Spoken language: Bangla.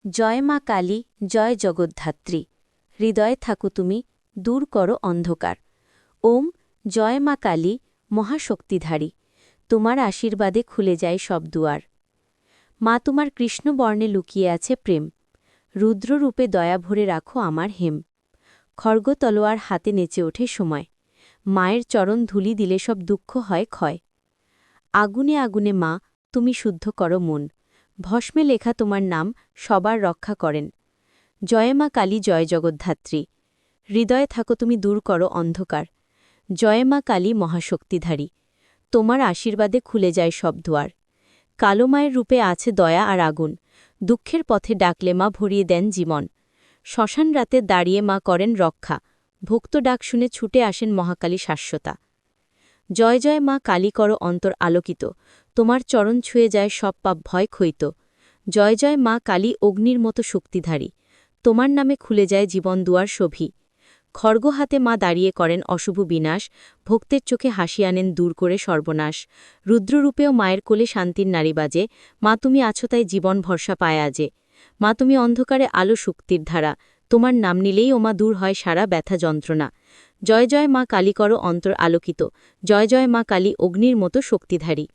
জয় মা কালী, জয় জগদ্ধাত্রী। হৃদয়ে থাকো তুমি, দূর করো অন্ধকার। ওম জয় মা কালী, মহাশক্তিধারী। তোমার আশীর্বাদে খুলে যায় সব দুয়ার। মা, তোমার কৃষ্ণবর্ণে লুকিয়ে আছে প্রেম। রুদ্ররূপে দয়া ভরে রাখো আমার হেম। খড়গ তলোয়ার হাতে নেচে ওঠে সময়। মায়ের চরণ ধুলি দিলে সব দুঃখ হয় ক্ষয়। আগুনে আগুনে মা, তুমি শুদ্ধ করো মন। ভস্মে লেখা তোমার নাম সবার রক্ষা করেন। জয় মা কালী, জয় জগদ্ধাত্রী। হৃদয়ে থাকো তুমি, দূর করো অন্ধকার। জয় মা কালী, মহাশক্তিধারী। তোমার আশীর্বাদে খুলে যায় সব দুয়ার। কালো মায়ের রূপে আছে দয়া আর আগুন। দুঃখের পথে ডাকলে মা ভরিয়ে দেন জীবন। শ্মশান রাতে দাঁড়িয়ে মা করেন রক্ষা। ভক্ত ডাক শুনে ছুটে আসেন মহাকালী শাশ্বতা। জয় জয় মা কালী, করো অন্তর আলোকিত। তোমার চরণ ছুঁয়ে যায় সব পাপ ভয় ক্ষয়িত। জয় জয় মা কালী, অগ্নির মতো শক্তিধারী। তোমার নামে খুলে যায় জীবন দুয়ার শোভি। খড়গ হাতে মা দাঁড়িয়ে করেন অশুভ বিনাশ। ভক্তের চোখে হাসি আনেন দূর করে সর্বনাশ। রুদ্ররূপেও মায়ের কোলে শান্তির নারী বাজে। মা, তুমি আছো তাই জীবন ভরসা পায় আজে। মা, তুমি অন্ধকারে আলো শক্তির ধারা। তোমার নাম নিলেই ওমা দূর হয় সারা ব্যথা যন্ত্রণা। জয় জয় মা কালী, করো অন্তর আলোকিত। জয় জয় মা কালী, অগ্নির মতো শক্তিধারী।